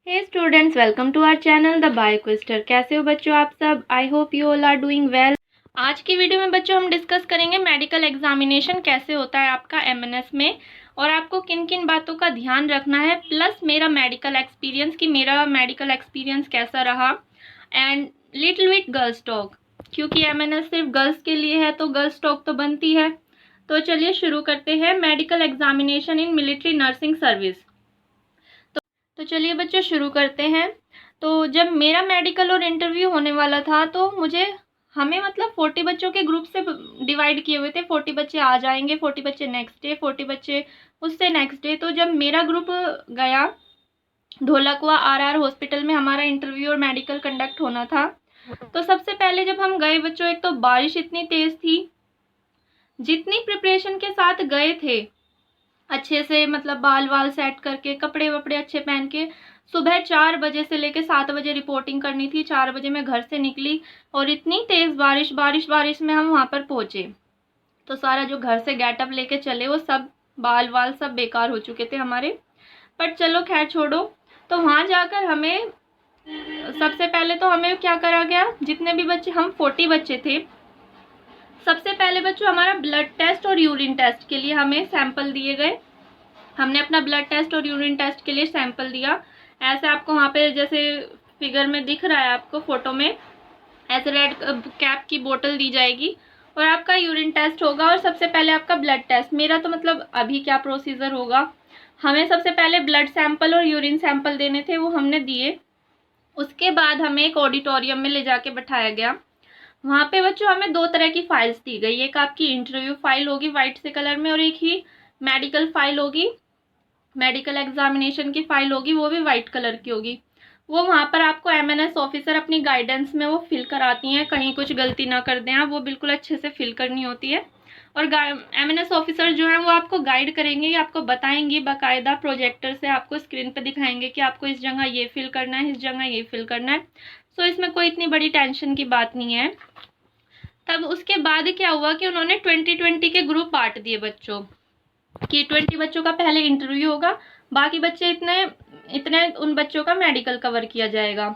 Hey students, welcome to our channel the Bioquister. कैसे हो बच्चों आप सब? I hope you all are doing well. आज की वीडियो में बच्चों हम डिस्कस करेंगे मेडिकल एग्जामिनेशन कैसे होता है आपका एमएनएस में, और आपको किन किन बातों का ध्यान रखना है, प्लस मेरा मेडिकल एक्सपीरियंस कि मेरा मेडिकल एक्सपीरियंस कैसा रहा, and little bit girls talk, क्योंकि एमएनएस सिर्फ गर्ल्स के लिए है तो गर्ल्स टॉक तो बनती है। तो चलिए शुरू करते हैं। Medical examination in military nursing service. तो चलिए बच्चों शुरू करते हैं। तो जब मेरा मेडिकल और इंटरव्यू होने वाला था तो हमें मतलब 40 बच्चों के ग्रुप से डिवाइड किए हुए थे। 40 बच्चे आ जाएंगे, 40 बच्चे नेक्स्ट डे, 40 बच्चे उससे नेक्स्ट डे। तो जब मेरा ग्रुप गया धोलाकुआ आरआर हॉस्पिटल में, हमारा इंटरव्यू और मेडिकल कंडक्ट होना था। तो सबसे पहले जब हम गए बच्चों, एक तो बारिश इतनी तेज थी, जितनी प्रिपरेशन के साथ गए थे अच्छे से, मतलब बाल वाल सेट करके, कपड़े वपड़े अच्छे पहन के, सुबह 4 बजे से लेके 7 बजे रिपोर्टिंग करनी थी। 4 बजे मैं घर से निकली और इतनी तेज बारिश बारिश बारिश में हम वहाँ पर पहुँचे। तो सारा जो घर से गेटअप लेके चले वो सब बाल वाल सब बेकार हो चुके थे हमारे। पर चलो खैर छोड़ो। तो वहाँ जाकर हमें सबसे पहले तो हमें क्या करा गया, जितने भी बच्चे, हम 40 बच्चे थे। सबसे पहले बच्चों हमारा ब्लड टेस्ट और यूरिन टेस्ट के लिए हमें सैंपल दिए गए। हमने अपना ब्लड टेस्ट और यूरिन टेस्ट के लिए सैंपल दिया। ऐसे आपको वहाँ पे जैसे फिगर में दिख रहा है आपको फोटो में, ऐसे रेड कैप की बोतल दी जाएगी और आपका यूरिन टेस्ट होगा, और सबसे पहले आपका ब्लड टेस्ट। मेरा तो मतलब अभी क्या प्रोसीजर होगा, हमें सबसे पहले ब्लड सैंपल और यूरिन सैंपल देने थे, वो हमने दिए। उसके बाद हमें एक ऑडिटोरियम में ले जाके बैठाया गया। वहाँ पे बच्चों हमें 2 तरह की फाइल्स दी गई। एक आपकी इंटरव्यू फाइल होगी वाइट से कलर में, और एक ही मेडिकल फाइल होगी, मेडिकल एग्जामिनेशन की फाइल होगी, वो भी वाइट कलर की होगी। वो वहाँ पर आपको एमएनएस ऑफिसर अपनी गाइडेंस में वो फिल कराती हैं, कहीं कुछ गलती ना कर दें आप, वो बिल्कुल अच्छे से फिल करनी होती है। और एमएनएस ऑफिसर जो है वो आपको गाइड करेंगे, आपको बताएंगे बाकायदा, प्रोजेक्टर से आपको स्क्रीन पे दिखाएंगे कि आपको इस जगह ये फिल करना है, इस जगह ये फिल करना है। सो इसमें कोई इतनी बड़ी टेंशन की बात नहीं है। तब उसके बाद क्या हुआ कि उन्होंने 20-20 के ग्रुप बांट दिए बच्चों कि 20 बच्चों का पहले इंटरव्यू होगा, बाकी बच्चे इतने इतने उन बच्चों का मेडिकल कवर किया जाएगा।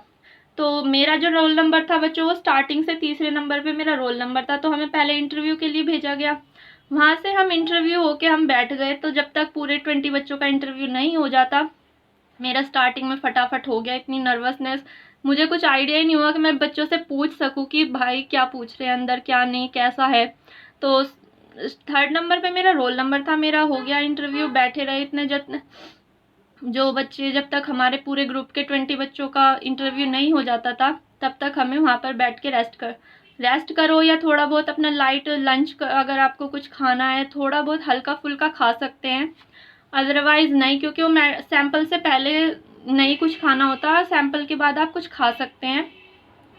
तो मेरा जो रोल नंबर था बच्चों, वो स्टार्टिंग से तीसरे नंबर पे मेरा रोल नंबर था। तो हमें पहले इंटरव्यू के लिए भेजा गया। वहाँ से हम इंटरव्यू होके हम बैठ गए। तो जब तक पूरे 20 बच्चों का इंटरव्यू नहीं हो जाता, मेरा स्टार्टिंग में फटाफट हो गया। इतनी नर्वसनेस, मुझे कुछ आइडिया ही नहीं हुआ कि मैं बच्चों से पूछ सकूं कि भाई क्या पूछ रहे हैं अंदर, क्या नहीं, कैसा है। तो 3rd नंबर पे मेरा रोल नंबर था, मेरा हो गया इंटरव्यू। बैठे रहे इतने जो बच्चे, जब तक हमारे पूरे ग्रुप के 20 बच्चों का इंटरव्यू नहीं हो जाता था, तब तक हमें वहाँ पर बैठ के रेस्ट करो, या थोड़ा बहुत अपना लाइट लंच, अगर आपको कुछ खाना है थोड़ा बहुत हल्का फुल्का खा सकते हैं, अदरवाइज नहीं, क्योंकि वो सैंपल से पहले नहीं कुछ खाना होता, सैंपल के बाद आप कुछ खा सकते हैं।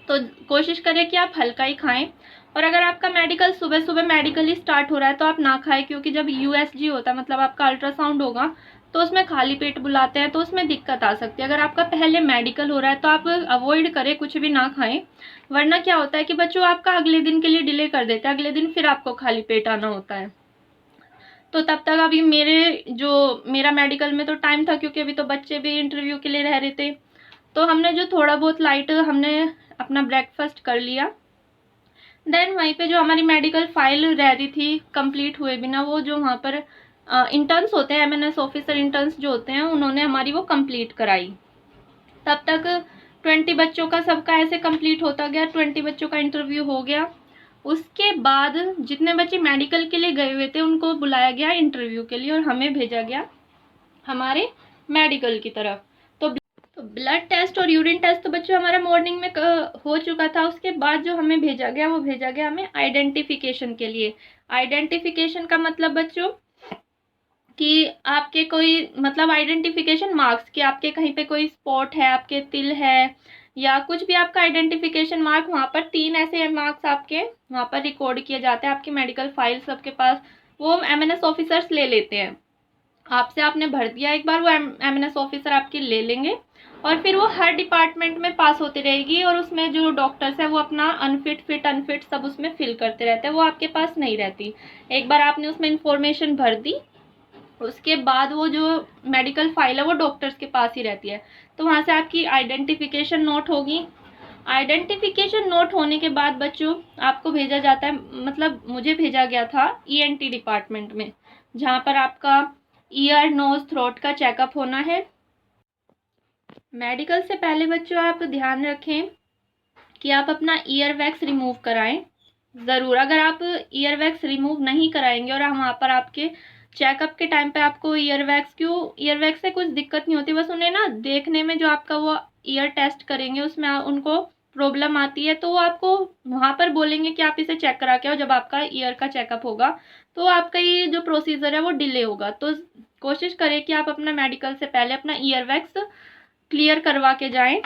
तो कोशिश करें कि आप हल्का ही खाएं। और अगर आपका मेडिकल सुबह सुबह मेडिकल ही स्टार्ट हो रहा है तो आप ना खाएं, क्योंकि जब यूएसजी होता है, मतलब आपका अल्ट्रासाउंड होगा, तो उसमें खाली पेट बुलाते हैं, तो उसमें दिक्कत आ सकती है। अगर आपका पहले मेडिकल हो रहा है तो आप अवॉइड करें, कुछ भी ना खाएं, वरना क्या होता है कि बच्चों आपका अगले दिन के लिए डिले कर देते हैं, अगले दिन फिर आपको खाली पेट आना होता है। तो तब तक अभी मेरा मेडिकल में तो टाइम था, क्योंकि अभी तो बच्चे भी इंटरव्यू के लिए रह रहे थे। तो हमने जो थोड़ा बहुत लाइट हमने अपना ब्रेकफास्ट कर लिया। देन वहीं पे जो हमारी मेडिकल फाइल रह रही थी कंप्लीट हुए बिना, वो जो वहाँ पर इंटर्न्स होते हैं, एमएनएस ऑफिसर इंटर्न्स जो होते हैं, उन्होंने हमारी वो कंप्लीट कराई। तब तक 20 बच्चों का सबका ऐसे कंप्लीट होता गया, 20 बच्चों का इंटरव्यू हो गया। उसके बाद जितने बच्चे मेडिकल के लिए गए हुए थे उनको बुलाया गया इंटरव्यू के लिए, और हमें भेजा गया हमारे मेडिकल की तरफ। तो ब्लड टेस्ट और यूरिन टेस्ट तो बच्चों हमारा मॉर्निंग में हो चुका था। उसके बाद जो हमें भेजा गया, वो भेजा गया हमें आइडेंटिफिकेशन के लिए। आइडेंटिफिकेशन का मतलब बच्चों कि आपके कोई, मतलब आइडेंटिफिकेशन मार्क्स, कि आपके कहीं पे कोई स्पॉट है, आपके तिल है, या कुछ भी आपका आइडेंटिफिकेशन मार्क, वहाँ पर 3 ऐसे मार्क्स आपके वहाँ पर रिकॉर्ड किए जाते हैं। आपकी मेडिकल फाइल सबके पास वो एमएनएस ऑफिसर्स ले लेते हैं आपसे। आपने भर दिया एक बार, वो एमएनएस ऑफिसर आपकी ले लेंगे, और फिर वो हर डिपार्टमेंट में पास होती रहेगी, और उसमें जो डॉक्टर्स है वो अपना अनफिट सब उसमें फिल करते रहते हैं, वो आपके पास नहीं रहती। एक बार आपने उसमें इंफॉर्मेशन भर दी, उसके बाद वो जो मेडिकल फाइल है वो डॉक्टर्स के पास ही रहती है। तो वहाँ से आपकी आइडेंटिफिकेशन नोट होगी। आइडेंटिफिकेशन नोट होने के बाद बच्चों आपको भेजा जाता है, मतलब मुझे भेजा गया था ईएनटी डिपार्टमेंट में, जहाँ पर आपका ईयर नोज थ्रोट का चेकअप होना है। मेडिकल से पहले बच्चों आप ध्यान रखें कि आप अपना ईयर वैक्स रिमूव कराएं ज़रूर। अगर आप ईयर वैक्स रिमूव नहीं कराएंगे और वहाँ पर आपके चेकअप के टाइम पे आपको ईयर वैक्स से कुछ दिक्कत नहीं होती, बस उन्हें ना देखने में जो आपका वो ईयर टेस्ट करेंगे उसमें उनको प्रॉब्लम आती है, तो वो आपको वहाँ पर बोलेंगे कि आप इसे चेक करा के आओ। जब आपका ईयर का चेकअप होगा तो आपका ये जो प्रोसीजर है वो डिले होगा। तो कोशिश करें कि आप अपना मेडिकल से पहले अपना ईयर वैक्स क्लियर करवा के जाएं।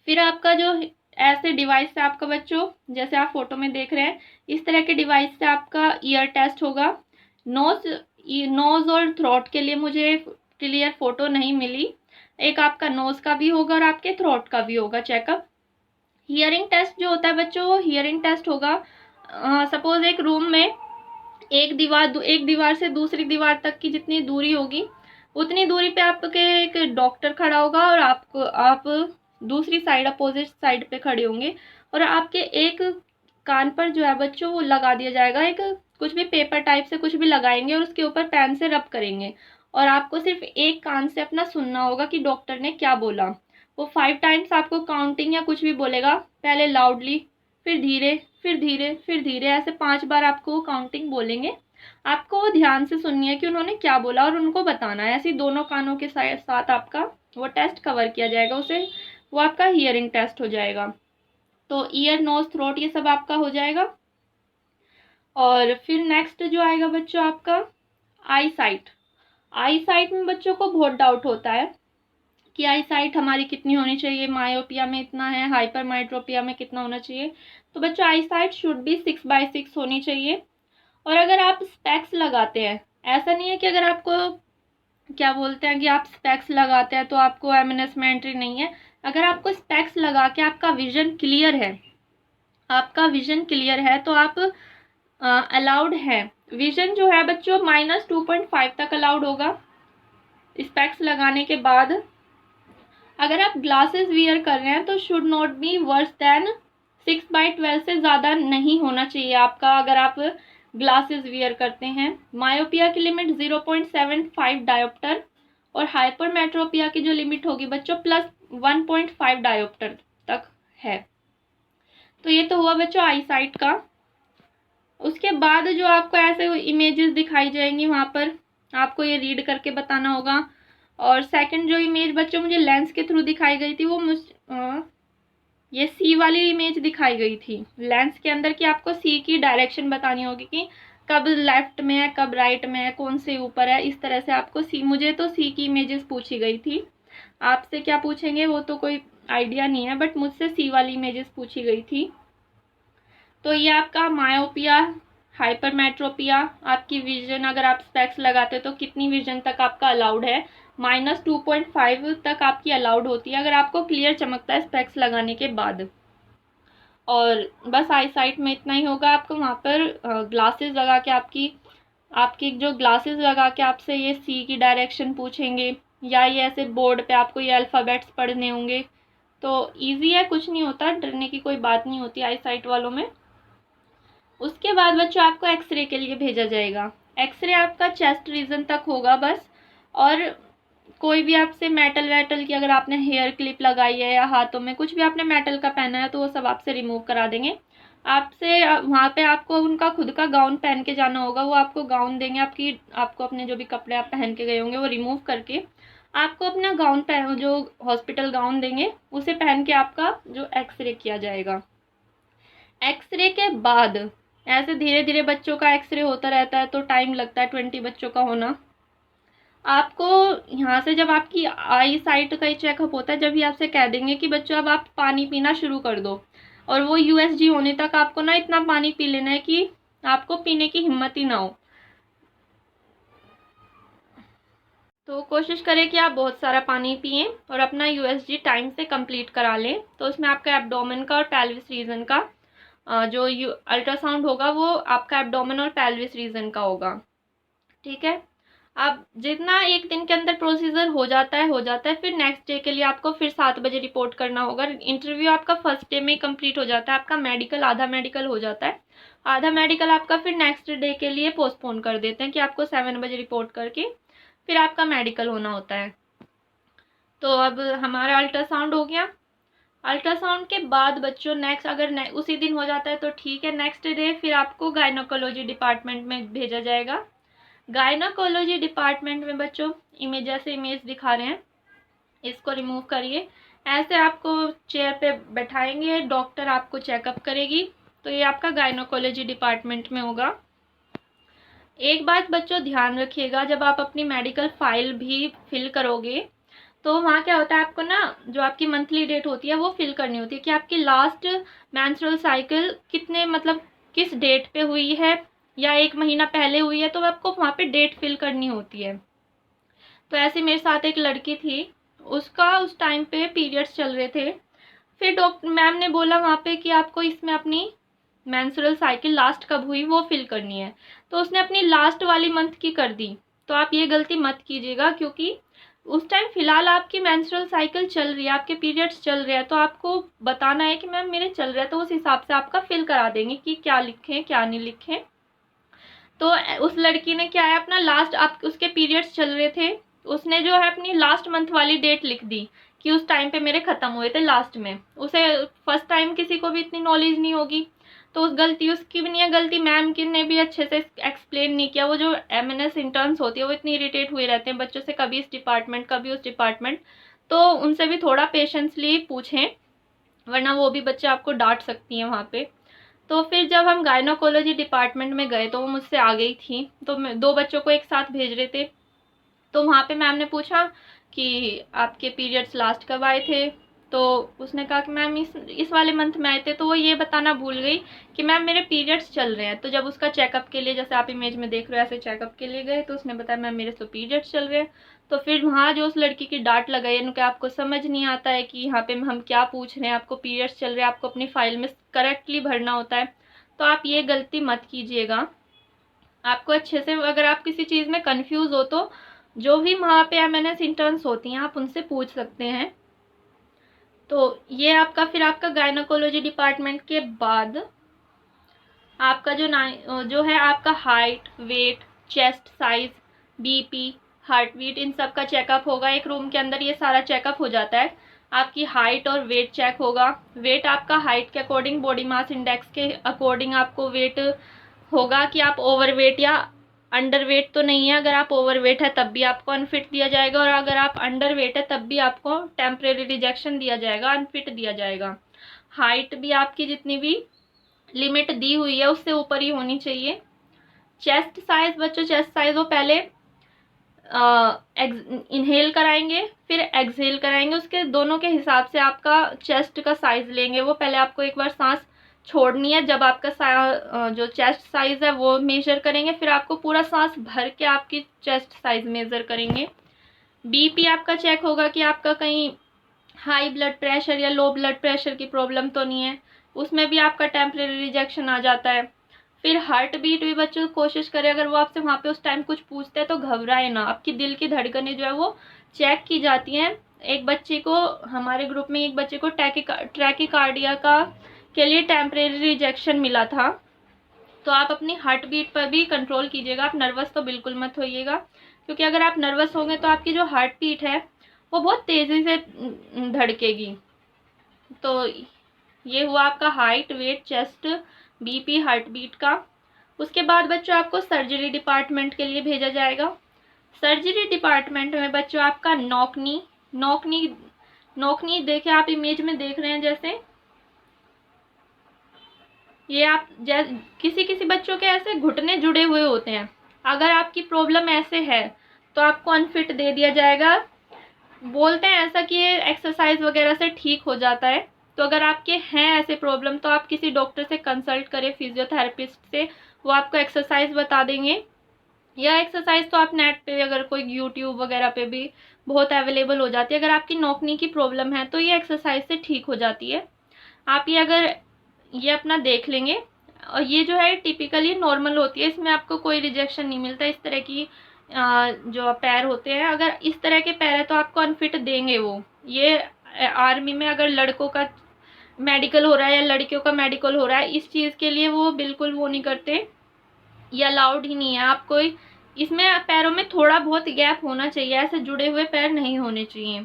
फिर आपका जो ऐसे डिवाइस से आपका बच्चों, जैसे आप फोटो में देख रहे हैं, इस तरह के डिवाइस से आपका ईयर टेस्ट होगा। नोज और थ्रोट के लिए मुझे क्लियर फोटो नहीं मिली। एक आपका नोज का भी होगा और आपके थ्रोट का भी होगा चेकअप। हियरिंग टेस्ट जो होता है बच्चों, वो हियरिंग टेस्ट होगा। सपोज एक रूम में एक दीवार से दूसरी दीवार तक की जितनी दूरी होगी उतनी दूरी पे आपके एक डॉक्टर खड़ा होगा और आप दूसरी साइड अपोजिट साइड पे खड़े होंगे, और आपके एक कान पर जो है बच्चों वो लगा दिया जाएगा, एक कुछ भी पेपर टाइप से कुछ भी लगाएंगे और उसके ऊपर पेन से रब करेंगे, और आपको सिर्फ एक कान से अपना सुनना होगा कि डॉक्टर ने क्या बोला। वो 5 टाइम्स आपको काउंटिंग या कुछ भी बोलेगा, पहले लाउडली, फिर धीरे, फिर धीरे, फिर धीरे, ऐसे 5 बार आपको वो काउंटिंग बोलेंगे। आपको वो ध्यान से सुननी है कि उन्होंने क्या बोला और उनको बताना है। ऐसे दोनों कानों के साथ आपका वो टेस्ट कवर किया जाएगा, उसे वो आपका हियरिंग टेस्ट हो जाएगा। तो ईयर नोज थ्रोट ये सब आपका हो जाएगा। और फिर नेक्स्ट जो आएगा बच्चों आपका आई साइट। आई साइट में बच्चों को बहुत डाउट होता है कि आई साइट हमारी कितनी होनी चाहिए, मायोपिया में इतना है, हाइपर माइट्रोपिया में कितना होना चाहिए। तो बच्चों आई साइट शुड बी 6/6 होनी चाहिए। और अगर आप स्पेक्स लगाते हैं, ऐसा नहीं है कि अगर आपको क्या बोलते हैं कि आप स्पेक्स लगाते हैं तो आपको एमएनएस में एंट्री नहीं है। अगर आपको स्पेक्स लगा के आपका विजन क्लियर है तो आप अलाउड है। विजन जो है बच्चों -2.5 तक अलाउड होगा स्पेक्स लगाने के बाद। अगर आप ग्लासेस वियर कर रहे हैं तो should not be worse than 6/12 से ज़्यादा नहीं होना चाहिए आपका, अगर आप ग्लासेस वियर करते हैं। मायोपिया की लिमिट 0.75 डायोप्टर और हाइपरमेट्रोपिया की जो लिमिट होगी बच्चों +1.5 डायोप्टर तक है। तो ये तो हुआ बच्चों आई साइट का। उसके बाद जो आपको ऐसे इमेजेस दिखाई जाएंगी वहाँ पर आपको ये रीड करके बताना होगा। और सेकंड जो इमेज बच्चों मुझे लेंस के थ्रू दिखाई गई थी वो ये सी वाली इमेज दिखाई गई थी लेंस के अंदर, कि आपको सी की डायरेक्शन बतानी होगी कि कब लेफ्ट में है, कब राइट में है, कौन से ऊपर है। इस तरह से आपको मुझे तो सी की इमेजेस पूछी गई थी। आपसे क्या पूछेंगे वो तो कोई आइडिया नहीं है, बट मुझसे सी वाली इमेजेस पूछी गई थी। तो ये आपका मायोपिया, हाइपरमेट्रोपिया, आपकी विजन, अगर आप स्पेक्स लगाते तो कितनी विजन तक आपका अलाउड है, -2.5 तक आपकी अलाउड होती है अगर आपको क्लियर चमकता है स्पेक्स लगाने के बाद। और बस आई साइट में इतना ही होगा। आपको वहाँ पर ग्लासेस लगा के आपकी जो ग्लासेस लगा के आपसे ये सी की डायरेक्शन पूछेंगे, या ये ऐसे बोर्ड पे आपको ये अल्फ़ाबेट्स पढ़ने होंगे। तो ईजी है, कुछ नहीं होता, डरने की कोई बात नहीं होती आई साइट वालों में। उसके बाद बच्चों आपको एक्सरे के लिए भेजा जाएगा। एक्सरे आपका चेस्ट रीजन तक होगा बस, और कोई भी आपसे मेटल वेटल की अगर आपने हेयर क्लिप लगाई है या हाथों में कुछ भी आपने मेटल का पहना है तो वो सब आपसे रिमूव करा देंगे। आपसे वहाँ पे आपको उनका खुद का गाउन पहन के जाना होगा, वो आपको गाउन देंगे, आपको अपने जो भी कपड़े आप पहन के गए होंगे वो रिमूव करके आपको अपना गाउन जो हॉस्पिटल गाउन देंगे उसे पहन के आपका जो एक्सरे किया जाएगा। एक्सरे के बाद ऐसे धीरे धीरे बच्चों का एक्सरे होता रहता है तो टाइम लगता है 20 बच्चों का होना। आपको यहाँ से जब आपकी आई साइट का ही चेकअप होता है, जब भी आपसे कह देंगे कि बच्चों अब आप पानी पीना शुरू कर दो, और वो यूएसजी होने तक आपको ना इतना पानी पी लेना है कि आपको पीने की हिम्मत ही ना हो। तो कोशिश करें कि आप बहुत सारा पानी पिएं और अपना यूएसजी टाइम से कंप्लीट करा लें। तो उसमें आपका एब्डोमेन का और पेल्विस रीजन का जो अल्ट्रासाउंड होगा वो आपका एब्डोमेन और पेल्विस रीजन का होगा, ठीक है। अब जितना एक दिन के अंदर प्रोसीजर हो जाता है, फिर नेक्स्ट डे के लिए आपको फिर 7 बजे रिपोर्ट करना होगा। इंटरव्यू आपका फर्स्ट डे में ही कंप्लीट हो जाता है, आपका मेडिकल आधा मेडिकल हो जाता है, आधा मेडिकल आपका फिर नेक्स्ट डे के लिए पोस्टपोन कर देते हैं कि आपको 7 बजे रिपोर्ट करके फिर आपका मेडिकल होना होता है। तो अब हमारा अल्ट्रासाउंड हो गया। अल्ट्रासाउंड के बाद बच्चों नेक्स्ट अगर उसी दिन हो जाता है तो ठीक है, नेक्स्ट डे फिर आपको गायनोकोलॉजी डिपार्टमेंट में भेजा जाएगा। गायनोकोलॉजी डिपार्टमेंट में बच्चों इमेज, जैसे इमेज दिखा रहे हैं, इसको रिमूव करिए। ऐसे आपको चेयर पे बैठाएंगे, डॉक्टर आपको चेकअप करेगी। तो ये आपका गायनोकोलॉजी डिपार्टमेंट में होगा। एक बात बच्चों ध्यान रखिएगा, जब आप अपनी मेडिकल फाइल भी फिल करोगे तो वहाँ क्या होता है, आपको ना जो आपकी मंथली डेट होती है वो फिल करनी होती है कि आपकी लास्ट मेंस्ट्रुअल साइकिल कितने मतलब किस डेट पे हुई है या 1 महीना पहले हुई है, तो आपको वहाँ पे डेट फिल करनी होती है। तो ऐसे मेरे साथ एक लड़की थी, उसका उस टाइम पे पीरियड्स चल रहे थे। फिर डॉक्टर मैम ने बोला वहाँ पे कि आपको इसमें अपनी मेंस्ट्रुअल साइकिल लास्ट कब हुई वो फिल करनी है। तो उसने अपनी लास्ट वाली मंथ की कर दी। तो आप ये गलती मत कीजिएगा, क्योंकि उस टाइम फिलहाल आपकी मेंस्ट्रुअल साइकिल चल रही है, आपके पीरियड्स चल रहे हैं, तो आपको बताना है कि मैम मेरे चल रहे हैं, तो उस हिसाब से आपका फिल करा देंगे कि क्या लिखें क्या नहीं लिखें। तो उस लड़की ने क्या है, अपना लास्ट, आप उसके पीरियड्स चल रहे थे, उसने जो है अपनी लास्ट मंथ वाली डेट लिख दी कि उस टाइम पे मेरे ख़त्म हुए थे लास्ट में। उसे फर्स्ट टाइम किसी को भी इतनी नॉलेज नहीं होगी, तो उस गलती उसकी भी नहीं है, गलती मैम की ने भी अच्छे से एक्सप्लेन नहीं किया। वो जो एमएनएस इंटर्न्स होती है वो इतनी इरिटेट हुए रहते हैं बच्चों से, कभी इस डिपार्टमेंट कभी उस डिपार्टमेंट, तो उनसे भी थोड़ा पेशेंसली पूछें, वरना वो भी बच्चे आपको डांट सकती हैं वहाँ पे। तो फिर जब हम गायनोकोलॉजी डिपार्टमेंट में गए तो वो मुझसे आ गई थी, तो 2 बच्चों को एक साथ भेज रहे थे। तो वहाँ पे मैम ने पूछा कि आपके पीरियड्स लास्ट कब आए थे, तो उसने कहा कि मैम इस वाले मंथ में आए थे। तो वो ये बताना भूल गई कि मैम मेरे पीरियड्स चल रहे हैं। तो जब उसका चेकअप के लिए, जैसे आप इमेज में देख रहे हो, ऐसे चेकअप के लिए गए, तो उसने बताया मैम मेरे तो पीरियड्स चल रहे हैं। तो फिर वहाँ जो उस लड़की की डांट लगाई, यानी कि आपको समझ नहीं आता है कि यहाँ पे हम क्या पूछ रहे हैं, आपको पीरियड्स चल रहे हैं, आपको अपनी फाइल में करेक्टली भरना होता है। तो आप ये गलती मत कीजिएगा। आपको अच्छे से, अगर आप किसी चीज़ में कंफ्यूज हो तो जो भी वहाँ पे एमएनएस इंटर्न्स होती हैं आप उनसे पूछ सकते हैं। तो ये आपका फिर आपका गायनोकोलॉजी डिपार्टमेंट के बाद आपका जो है आपका height, weight, chest size, BP, heart beat, इन सब का चेकअप होगा। एक रूम के अंदर ये सारा चेकअप हो जाता है। आपकी हाइट और वेट चेक होगा। वेट आपका हाइट के अकॉर्डिंग, बॉडी मास इंडेक्स के अकॉर्डिंग आपको वेट होगा कि आप ओवरवेट या अंडरवेट तो नहीं है। अगर आप ओवरवेट है तब भी आपको अनफिट दिया जाएगा, और अगर आप अंडरवेट है तब भी आपको टेम्परेरी रिजेक्शन दिया जाएगा, अनफिट दिया जाएगा। हाइट भी आपकी जितनी भी लिमिट दी हुई है उससे ऊपर ही होनी चाहिए। चेस्ट साइज बच्चों, चेस्ट साइज वो पहले इनहेल कराएंगे फिर एक्सहेल कराएंगे, उसके दोनों के हिसाब से आपका चेस्ट का साइज लेंगे। वो पहले आपको एक बार सांस छोड़नी है, जब आपका जो चेस्ट साइज है वो मेजर करेंगे, फिर आपको पूरा सांस भर के आपकी चेस्ट साइज मेजर करेंगे। बीपी आपका चेक होगा कि आपका कहीं हाई ब्लड प्रेशर या लो ब्लड प्रेशर की प्रॉब्लम तो नहीं है, उसमें भी आपका टेम्परेरी रिजेक्शन आ जाता है। फिर हार्ट बीट भी बच्चों कोशिश करें, अगर वो आपसे वहाँ पे उस टाइम कुछ पूछते हैं तो घबराए ना, आपकी दिल की धड़कनें जो है वो चेक की जाती हैं। एक बच्चे को, हमारे ग्रुप में एक बच्चे को ट्रैकीकार्डिया का के लिए टेम्परेरी रिजेक्शन मिला था। तो आप अपनी हार्ट बीट पर भी कंट्रोल कीजिएगा, आप नर्वस तो बिल्कुल मत होइएगा, क्योंकि अगर आप नर्वस होंगे तो आपकी जो हार्ट बीट है वो बहुत तेज़ी से धड़केगी। तो ये हुआ आपका height, weight, chest, BP, heart beat का। उसके बाद बच्चों आपको सर्जरी डिपार्टमेंट के लिए भेजा जाएगा। सर्जरी डिपार्टमेंट में बच्चों आपका नौकनी नौकनी नौकनी देखे आप इमेज में देख रहे हैं, जैसे ये आप किसी किसी बच्चों के ऐसे घुटने जुड़े हुए होते हैं। अगर आपकी प्रॉब्लम ऐसे है तो आपको अनफिट दे दिया जाएगा। बोलते हैं ऐसा कि ये एक्सरसाइज वगैरह से ठीक हो जाता है। तो अगर आपके हैं ऐसे प्रॉब्लम तो आप किसी डॉक्टर से कंसल्ट करें, फिजियोथेरेपिस्ट से, वो आपको एक्सरसाइज बता देंगे। या एक्सरसाइज तो आप नेट पे, अगर कोई यूट्यूब वगैरह पे भी बहुत अवेलेबल हो जाती है। अगर आपकी नौकनी की प्रॉब्लम है तो ये एक्सरसाइज से ठीक हो जाती है। आप ये अगर ये अपना देख लेंगे, और ये जो है टिपिकली नॉर्मल होती है, इसमें आपको कोई रिजेक्शन नहीं मिलता। इस तरह की जो पैर होते हैं, अगर इस तरह के पैर है तो आपको अनफिट देंगे वो। ये आर्मी में अगर लड़कों का मेडिकल हो रहा है या लड़कियों का मेडिकल हो रहा है, इस चीज़ के लिए वो बिल्कुल वो नहीं करते, ये अलाउड ही नहीं है। आपको इसमें पैरों में थोड़ा बहुत गैप होना चाहिए, ऐसे जुड़े हुए पैर नहीं होने चाहिए।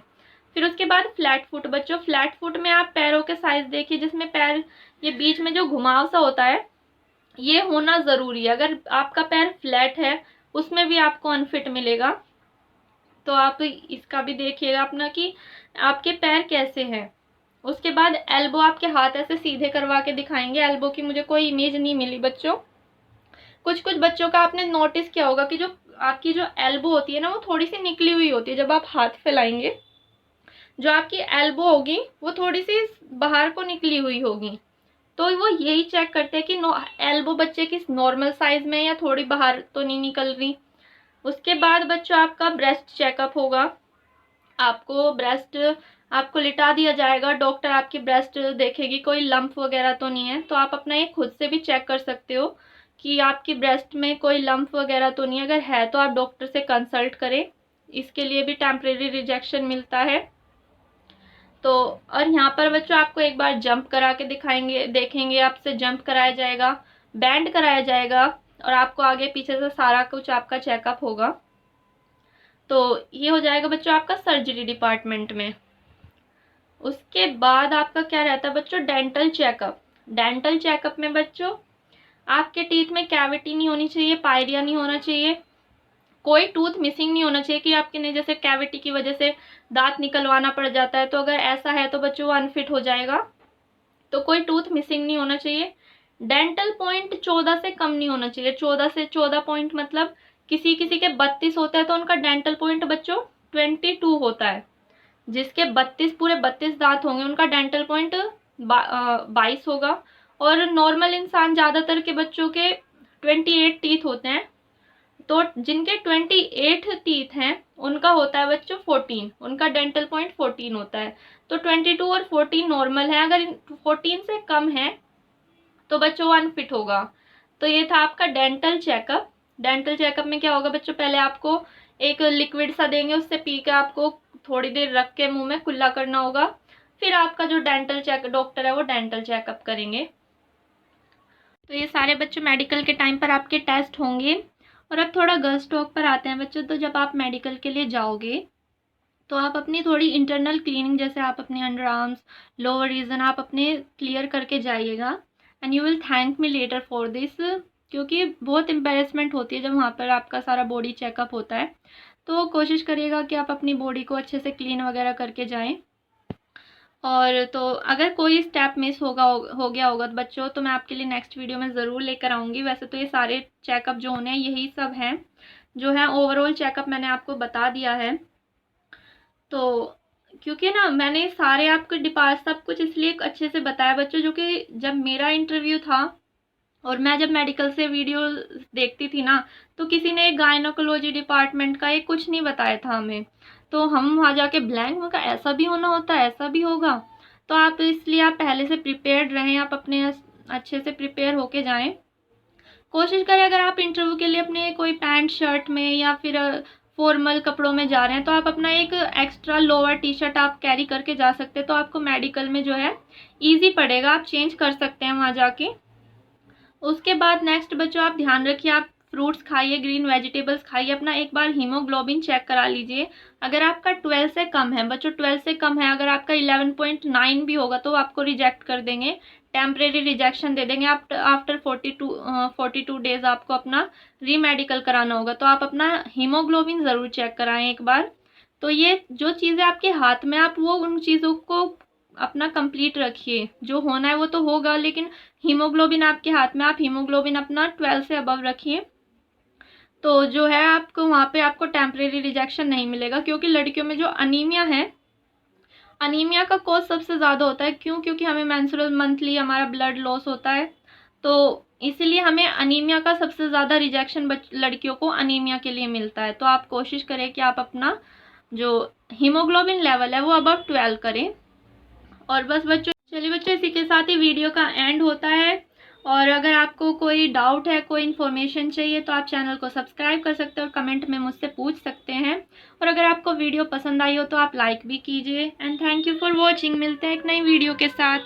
फिर उसके बाद फ्लैट फुट बच्चों, फ्लैट फुट में आप पैरों के साइज देखिए, जिसमें पैर ये बीच में जो घुमाव सा होता है ये होना ज़रूरी है। अगर आपका पैर फ्लैट है उसमें भी आपको अनफिट मिलेगा। तो आप इसका भी देखिएगा अपना कि आपके पैर कैसे हैं। उसके बाद एल्बो, आपके हाथ ऐसे सीधे करवा के दिखाएंगे। एल्बो की मुझे कोई इमेज नहीं मिली बच्चों। कुछ कुछ बच्चों का आपने नोटिस किया होगा कि जो आपकी जो एल्बो होती है ना, वो थोड़ी सी निकली हुई होती है। जब आप हाथ फैलाएंगे जो आपकी एल्बो होगी वो थोड़ी सी बाहर को निकली हुई होगी। तो वो यही चेक करते हैं कि एल्बो बच्चे की नॉर्मल साइज में या थोड़ी बाहर तो नहीं निकल रही। उसके बाद बच्चों आपका ब्रेस्ट चेकअप होगा। आपको ब्रेस्ट आपको लिटा दिया जाएगा, डॉक्टर आपकी ब्रेस्ट देखेगी कोई लंप वगैरह तो नहीं है। तो आप अपना ये खुद से भी चेक कर सकते हो कि आपकी ब्रेस्ट में कोई लंप वगैरह तो नहीं है। अगर है तो आप डॉक्टर से कंसल्ट करें, इसके लिए भी टेम्परेरी रिजेक्शन मिलता है। तो और यहाँ पर बच्चों आपको एक बार जंप करा के दिखाएंगे, देखेंगे, आपसे जंप कराया जाएगा, बैंड कराया जाएगा और आपको आगे पीछे से सारा कुछ आपका चेकअप होगा। तो ये हो जाएगा बच्चों आपका सर्जरी डिपार्टमेंट में। उसके बाद आपका क्या रहता है बच्चों, डेंटल चेकअप। डेंटल चेकअप में बच्चों आपके टीथ में कैविटी नहीं होनी चाहिए, पायरिया नहीं होना चाहिए, कोई टूथ मिसिंग नहीं होना चाहिए कि आपके ने जैसे कैविटी की वजह से दांत निकलवाना पड़ जाता है। तो अगर ऐसा है तो बच्चों वो अनफिट हो जाएगा। तो कोई टूथ मिसिंग नहीं होना चाहिए। डेंटल पॉइंट 14 से कम नहीं होना चाहिए। 14 से 14 पॉइंट मतलब किसी किसी के 32 होता है तो उनका डेंटल पॉइंट बच्चों 22 होता है। जिसके 32 पूरे 32 दांत होंगे उनका डेंटल पॉइंट 22 होगा। और नॉर्मल इंसान ज़्यादातर के बच्चों के 28 टीथ होते हैं। तो जिनके 28 टीथ हैं उनका होता है बच्चों 14, उनका डेंटल पॉइंट 14 होता है। तो 22 और 14 नॉर्मल है। अगर 14 से कम है तो बच्चों अनफिट होगा। तो ये था आपका डेंटल चेकअप। डेंटल चेकअप में क्या होगा बच्चों, पहले आपको एक लिक्विड सा देंगे, उससे पी के आपको थोड़ी देर रख के मुंह में कुल्ला करना होगा। फिर आपका जो डेंटल चेक डॉक्टर है वो डेंटल चेकअप करेंगे। तो ये सारे बच्चों मेडिकल के टाइम पर आपके टेस्ट होंगे। और अब थोड़ा गर्ल्स टॉक पर आते हैं बच्चों। तो जब आप मेडिकल के लिए जाओगे तो आप अपनी थोड़ी इंटरनल क्लीनिंग, जैसे आप अपने अंडर आर्म्स, लोअर रीजन आप अपने क्लियर करके जाइएगा। And you will thank me later for this, क्योंकि बहुत एम्बेरसमेंट होती है जब वहाँ पर आपका सारा बॉडी चेकअप होता है। तो कोशिश करिएगा कि आप अपनी बॉडी को अच्छे से क्लीन वगैरह करके जाएं। और तो अगर कोई स्टेप मिस हो गया होगा तो बच्चों, तो मैं आपके लिए नेक्स्ट वीडियो में ज़रूर लेकर आऊँगी। वैसे तो ये सारे चेकअप जो होने हैं यही सब हैं, जो है ओवरऑल चेकअप मैंने आपको बता दिया है। तो क्योंकि ना मैंने सारे आपको डिपार्ट सब कुछ इसलिए अच्छे से बताया बच्चों, जो कि जब मेरा इंटरव्यू था और मैं जब मेडिकल से वीडियो देखती थी ना, तो किसी ने एक गायनोकोलॉजी डिपार्टमेंट का एक कुछ नहीं बताया था हमें। तो हम वहाँ जाके ब्लैंक, में कहा ऐसा भी होना होता है, ऐसा भी होगा। तो आप इसलिए आप पहले से प्रिपेयर्ड रहें, आप अपने अच्छे से प्रिपेयर होके जाएं। कोशिश करें अगर आप इंटरव्यू के लिए अपने कोई पैंट शर्ट में या फिर फॉर्मल कपड़ों में जा रहे हैं तो आप अपना एक एक्स्ट्रा लोअर टी शर्ट आप कैरी करके जा सकते हैं। तो आपको मेडिकल में जो है ईजी पड़ेगा, आप चेंज कर सकते हैं वहाँ जाके। उसके बाद नेक्स्ट बच्चों आप ध्यान रखिए, आप फ्रूट्स खाइए, ग्रीन वेजिटेबल्स खाइए, अपना एक बार हीमोग्लोबिन चेक करा लीजिए। अगर आपका 12 से कम है बच्चों, 12 से कम है, अगर आपका 11.9 भी होगा तो आपको रिजेक्ट कर देंगे, टेम्परेरी रिजेक्शन दे देंगे। आप आफ्टर 42 डेज आपको अपना रीमेडिकल कराना होगा। तो आप अपना हीमोग्लोबिन ज़रूर चेक कराएं एक बार। तो ये जो चीज़ें आपके हाथ में, आप वो उन चीज़ों को अपना कंप्लीट रखिए। जो होना है वो तो होगा, लेकिन हीमोग्लोबिन आपके हाथ में, आप हीमोग्लोबिन अपना 12 से अबव रखिए। तो जो है आपको वहाँ पे आपको टेम्परेरी रिजेक्शन नहीं मिलेगा। क्योंकि लड़कियों में जो अनीमिया है, अनीमिया का कॉज सबसे ज़्यादा होता है। क्यों? क्योंकि हमें मेंस्ट्रुअल मंथली हमारा ब्लड लॉस होता है। तो इसीलिए हमें अनीमिया का सबसे ज़्यादा रिजेक्शन लड़कियों को अनीमिया के लिए मिलता है। तो आप कोशिश करें कि आप अपना जो हीमोग्लोबिन लेवल है वो अबव 12 करें। और बस बच्चों, चलिए बच्चों, इसी के साथ ही वीडियो का एंड होता है। और अगर आपको कोई डाउट है, कोई इन्फॉर्मेशन चाहिए तो आप चैनल को सब्सक्राइब कर सकते हो और कमेंट में मुझसे पूछ सकते हैं। और अगर आपको वीडियो पसंद आई हो तो आप लाइक भी कीजिए। And thank you for watching. मिलते हैं एक नई वीडियो के साथ।